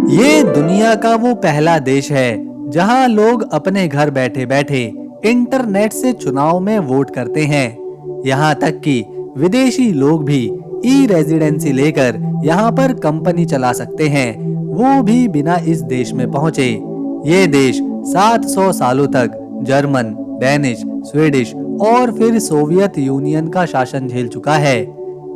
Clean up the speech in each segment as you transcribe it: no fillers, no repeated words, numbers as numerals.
ये दुनिया का वो पहला देश है जहां लोग अपने घर बैठे बैठे इंटरनेट से चुनाव में वोट करते हैं। यहाँ तक कि विदेशी लोग भी ई रेजिडेंसी लेकर यहाँ पर कंपनी चला सकते हैं, वो भी बिना इस देश में पहुँचे। ये देश 700 सालों तक जर्मन, डेनिश, स्वीडिश और फिर सोवियत यूनियन का शासन झेल चुका है।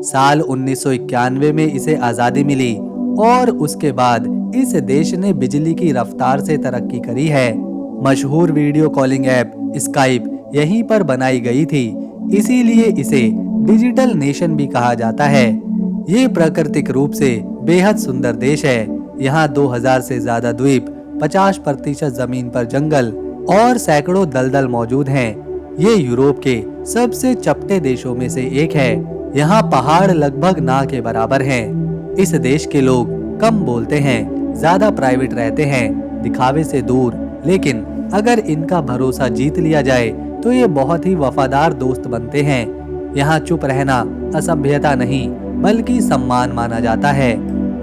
साल 1991 में इसे आजादी मिली और उसके बाद इस देश ने बिजली की रफ्तार से तरक्की करी है। मशहूर वीडियो कॉलिंग ऐप स्काइप यहीं पर बनाई गई थी, इसीलिए इसे डिजिटल नेशन भी कहा जाता है। ये प्राकृतिक रूप से बेहद सुंदर देश है। यहाँ 2000 से ज्यादा द्वीप, 50% जमीन पर जंगल और सैकड़ों दलदल मौजूद हैं। ये यूरोप के सबसे चपटे देशों में से एक है। यहाँ पहाड़ लगभग ना के बराबर हैं। इस देश के लोग कम बोलते हैं, ज्यादा प्राइवेट रहते हैं, दिखावे से दूर। लेकिन अगर इनका भरोसा जीत लिया जाए तो ये बहुत ही वफादार दोस्त बनते हैं। यहाँ चुप रहना असभ्यता नहीं बल्कि सम्मान माना जाता है।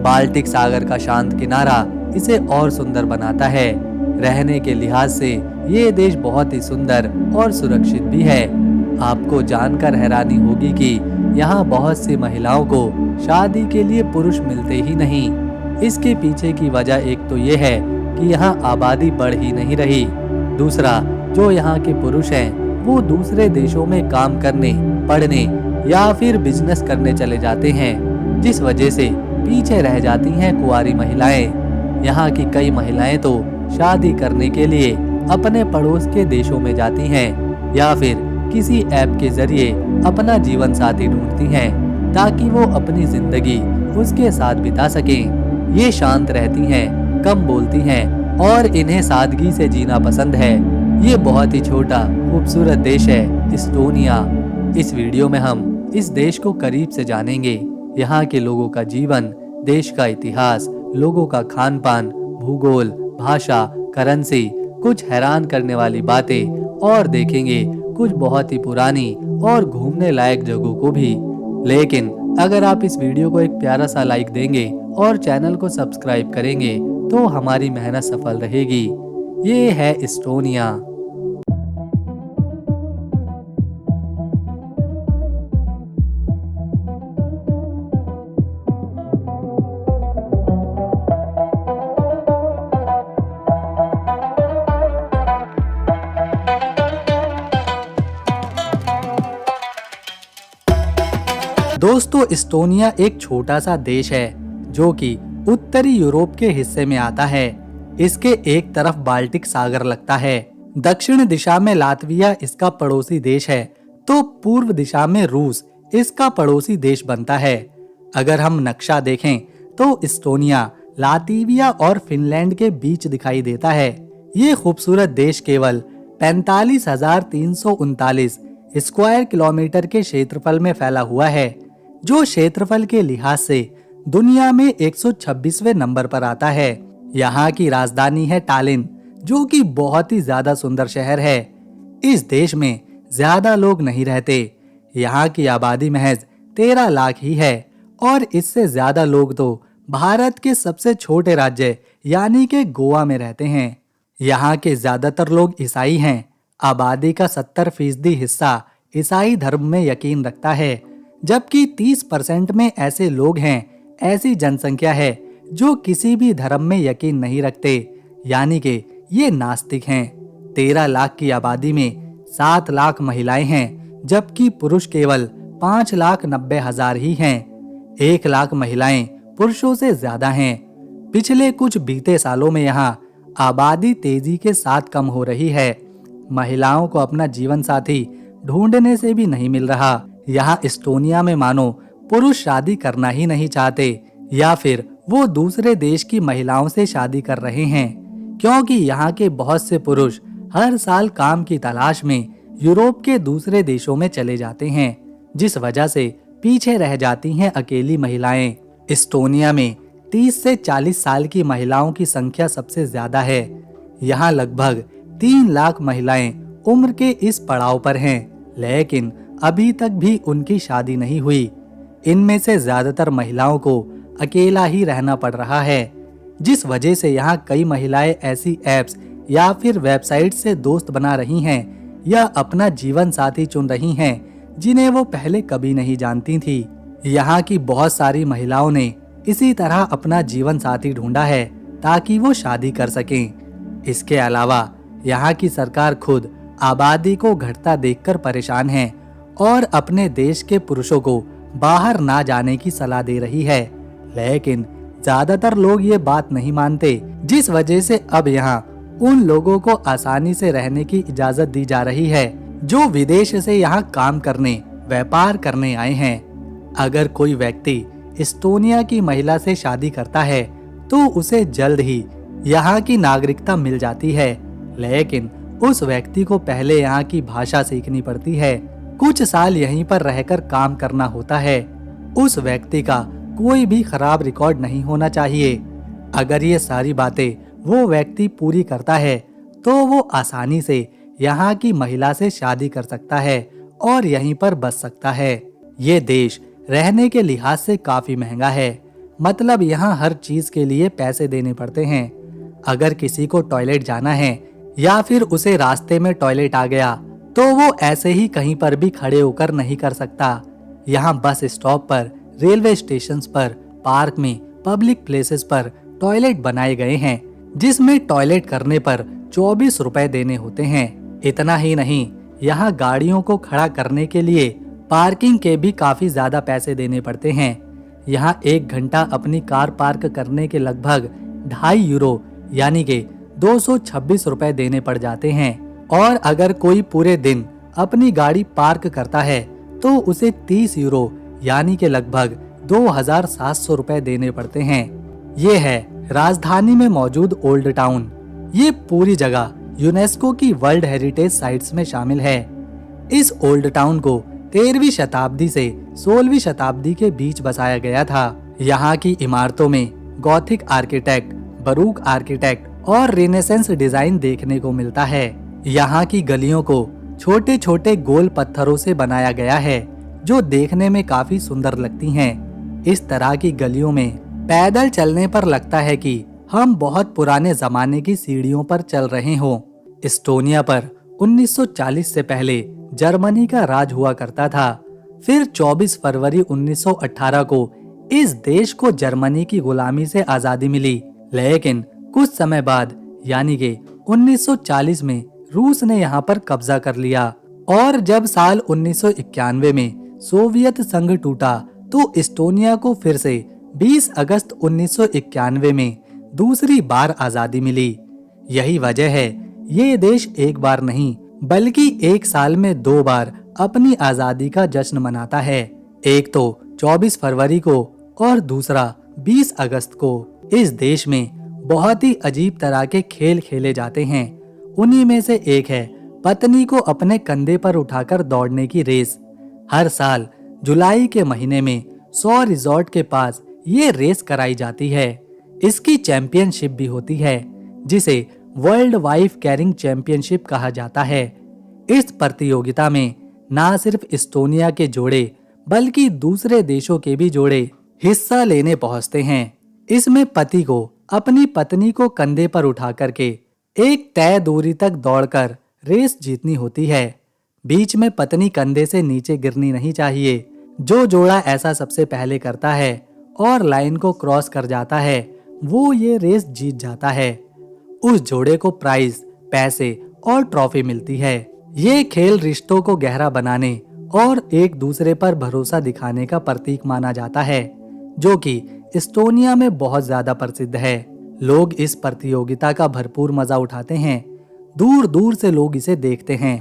बाल्टिक सागर का शांत किनारा इसे और सुंदर बनाता है। रहने के लिहाज से ये देश बहुत ही सुंदर और सुरक्षित भी है। आपको जानकर हैरानी होगी कि यहाँ बहुत सी महिलाओं को शादी के लिए पुरुष मिलते ही नहीं। इसके पीछे की वजह एक तो ये है कि यहाँ आबादी बढ़ ही नहीं रही। दूसरा, जो यहाँ के पुरुष हैं वो दूसरे देशों में काम करने, पढ़ने या फिर बिजनेस करने चले जाते हैं, जिस वजह से पीछे रह जाती हैं कुंवारी महिलाएं। यहाँ की कई महिलाएं तो शादी करने के लिए अपने पड़ोस के देशों में जाती हैं या फिर किसी ऐप के जरिए अपना जीवन साथी ढूंढती हैं ताकि वो अपनी जिंदगी उसके साथ बिता सकें। ये शांत रहती हैं, कम बोलती हैं और इन्हें सादगी से जीना पसंद है। ये बहुत ही छोटा खूबसूरत देश है इस्टोनिया। इस वीडियो में हम इस देश को करीब से जानेंगे। यहाँ के लोगों का जीवन, देश का इतिहास, लोगों का खान पान, भूगोल, भाषा, करेंसी, कुछ हैरान करने वाली बातें और देखेंगे कुछ बहुत ही पुरानी और घूमने लायक जगहों को भी। लेकिन अगर आप इस वीडियो को एक प्यारा सा लाइक देंगे और चैनल को सब्सक्राइब करेंगे तो हमारी मेहनत सफल रहेगी। ये है इस्टोनिया। दोस्तों, इस्टोनिया एक छोटा सा देश है जो कि उत्तरी यूरोप के हिस्से में आता है। इसके एक तरफ बाल्टिक सागर लगता है, दक्षिण दिशा में लातविया इसका पड़ोसी देश है, तो पूर्व दिशा में रूस इसका पड़ोसी देश बनता है। अगर हम नक्शा देखें तो इस्टोनिया लातविया और फिनलैंड के बीच दिखाई देता है। ये खूबसूरत देश केवल 45,339 स्क्वायर किलोमीटर के क्षेत्रफल में फैला हुआ है, जो क्षेत्रफल के लिहाज से दुनिया में 126वें नंबर पर आता है। यहाँ की राजधानी है टालिन, जो कि बहुत ही ज्यादा सुंदर शहर है। इस देश में ज्यादा लोग नहीं रहते। यहाँ की आबादी महज 13 लाख ही है और इससे ज्यादा लोग तो भारत के सबसे छोटे राज्य यानी के गोवा में रहते हैं। यहाँ के ज्यादातर लोग ईसाई हैं। आबादी का 70% हिस्सा ईसाई धर्म में यकीन रखता है, जबकि 30% में ऐसे लोग हैं, ऐसी जनसंख्या है जो किसी भी धर्म में यकीन नहीं रखते, यानी कि ये नास्तिक हैं। 13 लाख की आबादी में 7 लाख महिलाएं हैं, जबकि पुरुष केवल 5,90,000 ही हैं। 1 लाख महिलाएं पुरुषों से ज्यादा हैं। पिछले कुछ बीते सालों में यहाँ आबादी तेजी के साथ कम हो रही है। महिलाओं को अपना जीवन साथी ढूंढने से भी नहीं मिल रहा। यहाँ इस्टोनिया में मानो पुरुष शादी करना ही नहीं चाहते या फिर वो दूसरे देश की महिलाओं से शादी कर रहे हैं, क्योंकि यहाँ के बहुत से पुरुष हर साल काम की तलाश में यूरोप के दूसरे देशों में चले जाते हैं, जिस वजह से पीछे रह जाती हैं अकेली महिलाएं। इस्टोनिया में 30 से 40 साल की महिलाओं की संख्या सबसे ज्यादा है। यहाँ लगभग 3 लाख महिलाएं उम्र के इस पड़ाव पर हैं, लेकिन अभी तक भी उनकी शादी नहीं हुई। इनमें से ज्यादातर महिलाओं को अकेला ही रहना पड़ रहा है। जिस वजह से यहाँ कई महिलाएं ऐसी ऐप्स या फिर वेबसाइट से दोस्त बना रही हैं या अपना जीवन साथी चुन रही हैं जिन्हें वो पहले कभी नहीं जानती थी। यहाँ की बहुत सारी महिलाओं ने इसी तरह अपना जीवन साथी ढूंढा है ताकि वो शादी कर सकें। इसके अलावा यहाँ की सरकार खुद आबादी को घटता देखकर परेशान है और अपने देश के पुरुषों को बाहर ना जाने की सलाह दे रही है, लेकिन ज्यादातर लोग ये बात नहीं मानते, जिस वजह से अब यहाँ उन लोगों को आसानी से रहने की इजाजत दी जा रही है जो विदेश से यहाँ काम करने, व्यापार करने आए हैं। अगर कोई व्यक्ति एस्टोनिया की महिला से शादी करता है तो उसे जल्द ही यहाँ की नागरिकता मिल जाती है, लेकिन उस व्यक्ति को पहले यहाँ की भाषा सीखनी पड़ती है, कुछ साल यहीं पर रहकर काम करना होता है। उस व्यक्ति का कोई भी खराब रिकॉर्ड नहीं होना चाहिए। अगर ये सारी बातें वो व्यक्ति पूरी करता है तो वो आसानी से यहाँ की महिला से शादी कर सकता है और यहीं पर बस सकता है। ये देश रहने के लिहाज से काफी महंगा है, मतलब यहाँ हर चीज के लिए पैसे देने पड़ते हैं। अगर किसी को टॉयलेट जाना है या फिर उसे रास्ते में टॉयलेट आ गया तो वो ऐसे ही कहीं पर भी खड़े होकर नहीं कर सकता। यहाँ बस स्टॉप पर, रेलवे स्टेशन पर, पार्क में, पब्लिक प्लेसेस पर टॉयलेट बनाए गए हैं जिसमें टॉयलेट करने पर 24 रुपए देने होते हैं। इतना ही नहीं, यहाँ गाड़ियों को खड़ा करने के लिए पार्किंग के भी काफी ज्यादा पैसे देने पड़ते हैं। यहाँ 1 घंटा अपनी कार पार्क करने के लगभग 2.5 यूरो यानी के 226 रुपए देने पड़ जाते हैं, और अगर कोई पूरे दिन अपनी गाड़ी पार्क करता है तो उसे 30 यूरो यानी के लगभग 2700 रुपए देने पड़ते हैं। ये है राजधानी में मौजूद ओल्ड टाउन। ये पूरी जगह यूनेस्को की वर्ल्ड हेरिटेज साइट्स में शामिल है। इस ओल्ड टाउन को 13वीं शताब्दी से 16वीं शताब्दी के बीच बसाया गया था। यहाँ की इमारतों में गॉथिक आर्किटेक्ट, बरूक आर्किटेक्ट और रिनेसेंस डिजाइन देखने को मिलता है। यहाँ की गलियों को छोटे छोटे गोल पत्थरों से बनाया गया है जो देखने में काफी सुंदर लगती हैं। इस तरह की गलियों में पैदल चलने पर लगता है कि हम बहुत पुराने जमाने की सीढ़ियों पर चल रहे हों। एस्टोनिया पर 1940 से पहले जर्मनी का राज हुआ करता था। फिर 24 फरवरी 1918 को इस देश को जर्मनी की गुलामी से आजादी मिली, लेकिन कुछ समय बाद यानी कि 1940 में रूस ने यहाँ पर कब्जा कर लिया, और जब साल 1991 में सोवियत संघ टूटा तो एस्टोनिया को फिर से 20 अगस्त 1991 में दूसरी बार आजादी मिली। यही वजह है ये देश एक बार नहीं बल्कि एक साल में 2 बार अपनी आजादी का जश्न मनाता है, एक तो 24 फरवरी को और दूसरा 20 अगस्त को। इस देश में बहुत ही अजीब तरह के खेल खेले जाते हैं। उन्हीं में से एक है पत्नी को अपने कंधे पर उठाकर दौड़ने की रेस। हर साल जुलाई के महीने में 100 रिजॉर्ट के पास ये रेस कराई जाती है। इसकी चैंपियनशिप भी होती है जिसे वर्ल्ड वाइफ कैरिंग चैंपियनशिप कहा जाता है। इस प्रतियोगिता में न सिर्फ एस्टोनिया के जोड़े बल्कि दूसरे देशों के भी जोड़े हिस्सा लेने पहुंचते हैं। इसमें पति को अपनी पत्नी को कंधे पर उठा करके एक तय दूरी तक दौड़कर रेस जीतनी होती है। बीच में पत्नी कंधे से नीचे गिरनी नहीं चाहिए। जो जोड़ा ऐसा सबसे पहले करता है और लाइन को क्रॉस कर जाता है वो ये रेस जीत जाता है। उस जोड़े को प्राइज, पैसे और ट्रॉफी मिलती है। ये खेल रिश्तों को गहरा बनाने और एक दूसरे पर भरोसा दिखाने का प्रतीक माना जाता है, जो कि एस्टोनिया में बहुत ज्यादा प्रसिद्ध है। लोग इस प्रतियोगिता का भरपूर मजा उठाते हैं। दूर दूर से लोग इसे देखते हैं।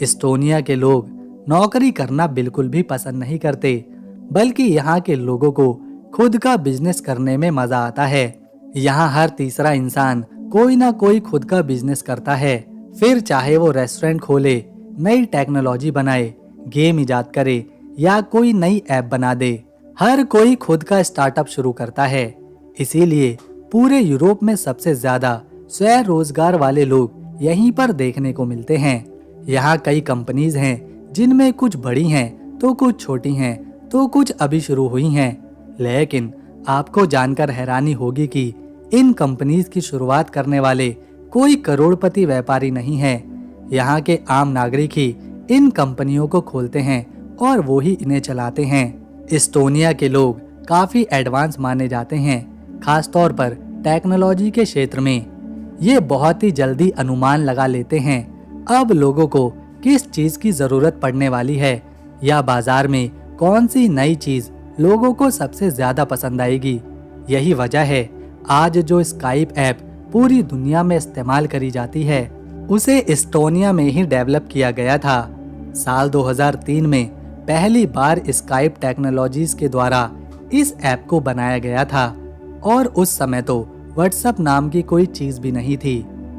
एस्टोनिया के लोग नौकरी करना बिल्कुल भी पसंद नहीं करते, बल्कि यहाँ के लोगों को खुद का बिजनेस करने में मजा आता है। यहाँ हर तीसरा इंसान कोई ना कोई खुद का बिजनेस करता है, फिर चाहे वो रेस्टोरेंट खोले, नई टेक्नोलॉजी बनाए, गेम इजाद करे या कोई नई ऐप बना दे। हर कोई खुद का स्टार्टअप शुरू करता है। इसीलिए पूरे यूरोप में सबसे ज्यादा स्वरोजगार वाले लोग यहीं पर देखने को मिलते हैं। यहाँ कई कंपनीज हैं जिनमें कुछ बड़ी हैं तो कुछ छोटी हैं तो कुछ अभी शुरू हुई हैं। लेकिन आपको जानकर हैरानी होगी कि इन कंपनीज की शुरुआत करने वाले कोई करोड़पति व्यापारी नहीं है। यहाँ के आम नागरिक ही इन कंपनियों को खोलते हैं और वो ही इन्हें चलाते हैं। एस्टोनिया के लोग काफी एडवांस माने जाते हैं, खास तौर पर टेक्नोलॉजी के क्षेत्र में। ये बहुत ही जल्दी अनुमान लगा लेते हैं अब लोगों को किस चीज की जरूरत पड़ने वाली है या बाजार में कौन सी नई चीज लोगों को सबसे ज्यादा पसंद आएगी। यही वजह है आज जो स्काइप ऐप पूरी दुनिया में इस्तेमाल करी जाती है उसे एस्टोनिया में ही डेवलप किया गया था। साल 2003 में पहली बार स्काइप टेक्नोलॉजीज के द्वारा इस ऐप को बनाया गया था और उस समय तो व्हाट्सएप नाम की कोई चीज भी नहीं थी।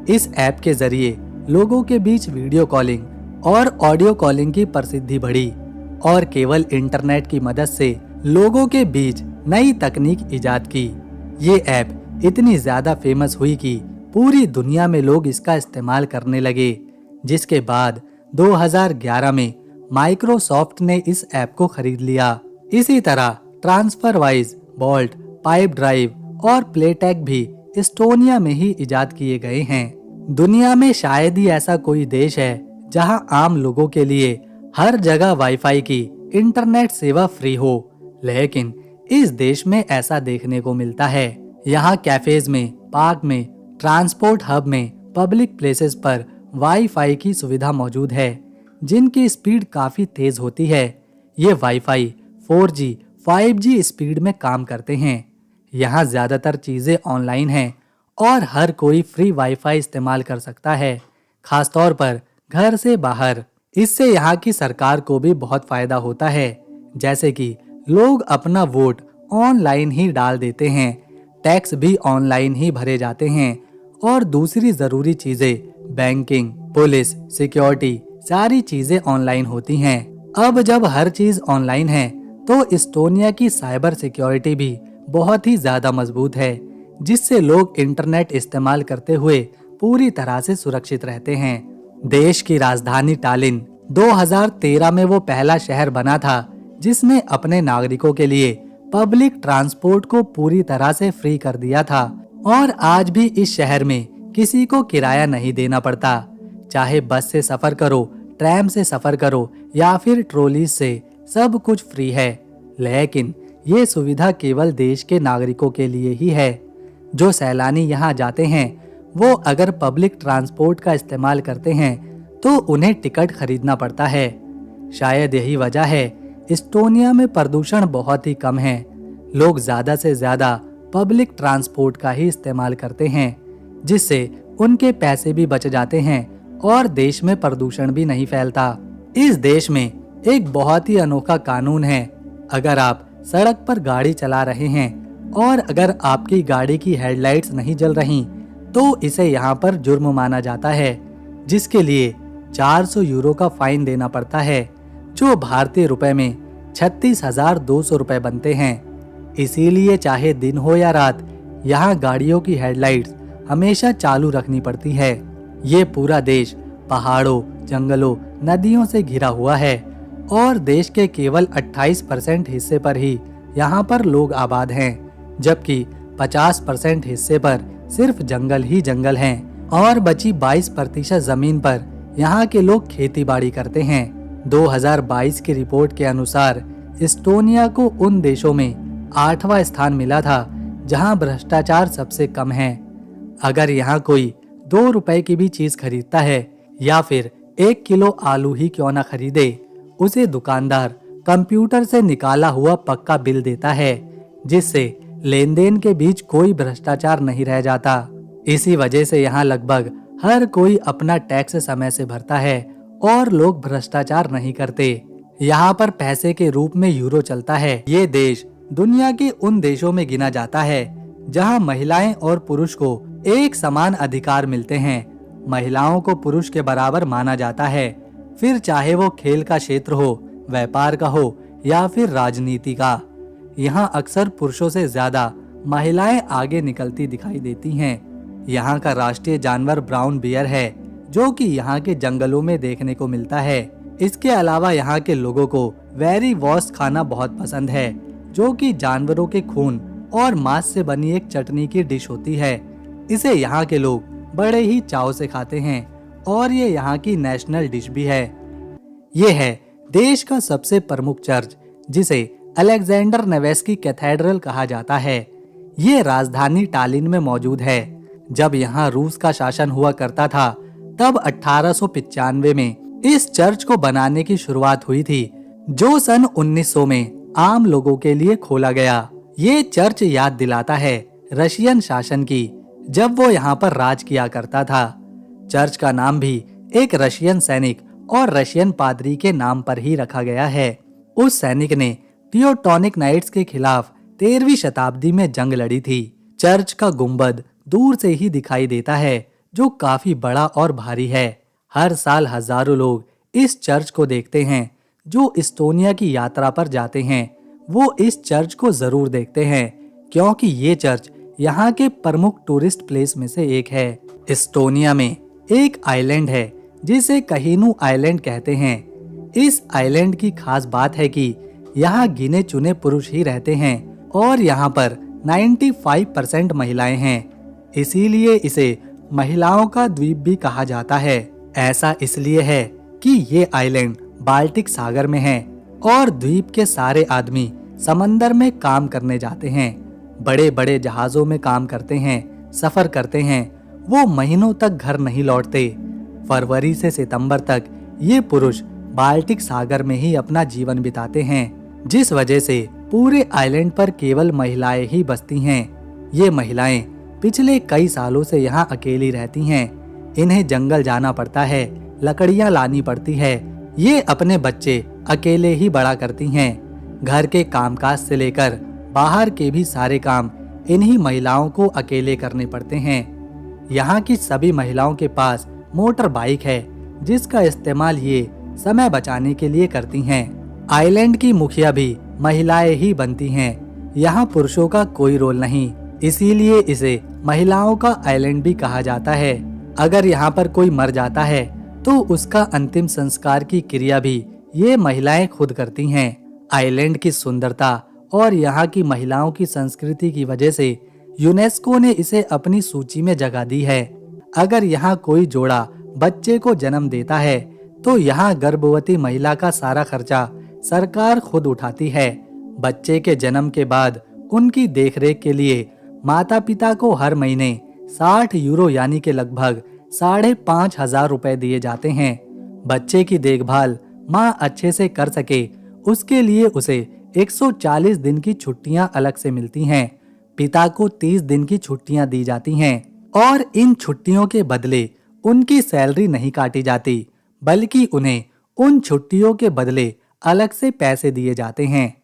इस ऐप के जरिए लोगों के बीच वीडियो कॉलिंग और ऑडियो कॉलिंग की प्रसिद्धि बढ़ी और केवल इंटरनेट की मदद से लोगों के बीच नई तकनीक इजाद की। ये ऐप इतनी ज्यादा फेमस हुई कि पूरी दुनिया में लोग इसका इस्तेमाल करने लगे, जिसके बाद 2011 में माइक्रोसॉफ्ट ने इस ऐप को खरीद लिया। इसी तरह ट्रांसफरवाइज, बोल्ट, पाइप ड्राइव और प्लेटैक भी एस्टोनिया में ही इजाद किए गए हैं। दुनिया में शायद ही ऐसा कोई देश है जहां आम लोगों के लिए हर जगह वाईफाई की इंटरनेट सेवा फ्री हो, लेकिन इस देश में ऐसा देखने को मिलता है। यहाँ कैफेज में, पार्क में, ट्रांसपोर्ट हब में, पब्लिक प्लेसेस पर वाईफाई की सुविधा मौजूद है, जिनकी स्पीड काफी तेज होती है। ये वाईफाई 4G, 5G स्पीड में काम करते हैं। यहाँ ज्यादातर चीजें ऑनलाइन हैं और हर कोई फ्री वाईफाई इस्तेमाल कर सकता है, खास तौर पर घर से बाहर। इससे यहाँ की सरकार को भी बहुत फायदा होता है, जैसे कि लोग अपना वोट ऑनलाइन ही डाल देते हैं, टैक्स भी ऑनलाइन ही भरे जाते हैं और दूसरी जरूरी चीजें बैंकिंग, पुलिस, सिक्योरिटी सारी चीजें ऑनलाइन होती हैं। अब जब हर चीज ऑनलाइन है तो एस्टोनिया की साइबर सिक्योरिटी भी बहुत ही ज्यादा मजबूत है, जिससे लोग इंटरनेट इस्तेमाल करते हुए पूरी तरह से सुरक्षित रहते हैं। देश की राजधानी टालिन 2013 में वो पहला शहर बना था जिसने अपने नागरिकों के लिए पब्लिक ट्रांसपोर्ट को पूरी तरह से फ्री कर दिया था और आज भी इस शहर में किसी को किराया नहीं देना पड़ता। चाहे बस से सफर करो, ट्रैम से सफर करो या फिर ट्रॉली से, सब कुछ फ्री है। लेकिन ये सुविधा केवल देश के नागरिकों के लिए ही है। जो सैलानी यहाँ जाते हैं वो अगर पब्लिक ट्रांसपोर्ट का इस्तेमाल करते हैं तो उन्हें टिकट खरीदना पड़ता है। शायद यही वजह है एस्टोनिया में प्रदूषण बहुत ही कम है। लोग ज्यादा से ज्यादा पब्लिक ट्रांसपोर्ट का ही इस्तेमाल करते हैं, जिससे उनके पैसे भी बच जाते हैं और देश में प्रदूषण भी नहीं फैलता। इस देश में एक बहुत ही अनोखा कानून है। अगर आप सड़क पर गाड़ी चला रहे हैं और अगर आपकी गाड़ी की हेडलाइट्स नहीं जल रही तो इसे यहाँ पर जुर्म माना जाता है, जिसके लिए 400 यूरो का फाइन देना पड़ता है, जो भारतीय रुपए में 36,200 रुपए बनते हैं। इसीलिए चाहे दिन हो या रात, यहाँ गाड़ियों की हेडलाइट्स हमेशा चालू रखनी पड़ती है। ये पूरा देश पहाड़ों, जंगलों, नदियों से घिरा हुआ है और देश के केवल 28% हिस्से पर ही यहाँ पर लोग आबाद हैं, जबकि 50% हिस्से पर सिर्फ जंगल ही जंगल हैं और बची 22% जमीन पर यहाँ के लोग खेती बाड़ी करते हैं। 2022 की रिपोर्ट के अनुसार एस्टोनिया को उन देशों में 8वां स्थान मिला था जहाँ भ्रष्टाचार सबसे कम है। अगर यहाँ कोई 2 रुपए की भी चीज खरीदता है या फिर 1 किलो आलू ही क्यों न खरीदे, उसे दुकानदार कंप्यूटर से निकाला हुआ पक्का बिल देता है, जिससे लेन देन के बीच कोई भ्रष्टाचार नहीं रह जाता। इसी वजह से यहाँ लगभग हर कोई अपना टैक्स समय से भरता है और लोग भ्रष्टाचार नहीं करते। यहाँ पर पैसे के रूप में यूरो चलता है। ये देश दुनिया के उन देशों में गिना जाता है जहाँ महिलाएं और पुरुष को एक समान अधिकार मिलते हैं। महिलाओं को पुरुष के बराबर माना जाता है, फिर चाहे वो खेल का क्षेत्र हो, व्यापार का हो या फिर राजनीति का। यहाँ अक्सर पुरुषों से ज्यादा महिलाएं आगे निकलती दिखाई देती हैं। यहाँ का राष्ट्रीय जानवर ब्राउन बियर है, जो कि यहाँ के जंगलों में देखने को मिलता है। इसके अलावा यहाँ के लोगों को वेरी वॉश खाना बहुत पसंद है, जो कि जानवरों के खून और मांस से बनी एक चटनी की डिश होती है। इसे यहाँ के लोग बड़े ही चाव से खाते हैं और ये यहाँ की नेशनल डिश भी है। ये है देश का सबसे प्रमुख चर्च, जिसे अलेक्जेंडर नेवेस्की कैथेड्रल कहा जाता है। ये राजधानी टालिन में मौजूद है। जब यहाँ रूस का शासन हुआ करता था, तब 1895 में इस चर्च को बनाने की शुरुआत हुई थी, जो सन 1900 में आम लोगों के लिए खोला गया। ये चर्च याद दिलाता है रशियन शासन की, जब वो यहाँ पर राज किया करता था। चर्च का नाम भी एक रशियन सैनिक और रशियन पादरी के नाम पर ही रखा गया है। उस सैनिक ने टियोटॉनिक नाइट्स के खिलाफ 13वीं शताब्दी में जंग लड़ी थी। चर्च का गुंबद दूर से ही दिखाई देता है, जो काफी बड़ा और भारी है। हर साल हजारों लोग इस चर्च को देखते हैं। जो इस्टोनिया की यात्रा पर जाते हैं, वो इस चर्च को जरूर देखते हैं, क्योंकि ये चर्च यहाँ के प्रमुख टूरिस्ट प्लेस में से एक है। इस्टोनिया में एक आइलैंड है जिसे कहीनू आइलैंड कहते हैं। इस आइलैंड की खास बात है कि यहाँ गिने चुने पुरुष ही रहते हैं और यहाँ पर 95% महिलाएं हैं। इसीलिए इसे महिलाओं का द्वीप भी कहा जाता है। ऐसा इसलिए है कि ये आइलैंड बाल्टिक सागर में है और द्वीप के सारे आदमी समंदर में काम करने जाते हैं। बड़े बड़े जहाजों में काम करते हैं, सफर करते हैं। वो महीनों तक घर नहीं लौटते। फरवरी से सितंबर तक ये पुरुष बाल्टिक सागर में ही अपना जीवन बिताते हैं, जिस वजह से पूरे आइलैंड पर केवल महिलाएं ही बसती हैं। ये महिलाएं पिछले कई सालों से यहाँ अकेली रहती हैं। इन्हें जंगल जाना पड़ता है, लकड़ियाँ लानी पड़ती है। ये अपने बच्चे अकेले ही बड़ा करती हैं। घर के कामकाज से लेकर बाहर के भी सारे काम इन्हीं महिलाओं को अकेले करने पड़ते हैं। यहाँ की सभी महिलाओं के पास मोटर बाइक है, जिसका इस्तेमाल ये समय बचाने के लिए करती हैं। आइलैंड की मुखिया भी महिलाएं ही बनती हैं। यहाँ पुरुषों का कोई रोल नहीं, इसीलिए इसे महिलाओं का आइलैंड भी कहा जाता है। अगर यहाँ पर कोई मर जाता है तो उसका अंतिम संस्कार की क्रिया भी ये महिलाएं खुद करती हैं। आइलैंड की सुंदरता और यहाँ की महिलाओं की संस्कृति की वजह से यूनेस्को ने इसे अपनी सूची में जगह दी है। अगर यहाँ कोई जोड़ा बच्चे को जन्म देता है तो यहाँ गर्भवती महिला का सारा खर्चा सरकार खुद उठाती है। बच्चे के जन्म के बाद उनकी देखरेख के लिए माता पिता को हर महीने 60 यूरो यानी के लगभग 5,500 रुपए दिए जाते हैं। बच्चे की देखभाल माँ अच्छे से कर सके, उसके लिए उसे 140 दिन की छुट्टियां अलग से मिलती हैं। पिता को 30 दिन की छुट्टियां दी जाती हैं और इन छुट्टियों के बदले उनकी सैलरी नहीं काटी जाती, बल्कि उन्हें उन छुट्टियों के बदले अलग से पैसे दिए जाते हैं।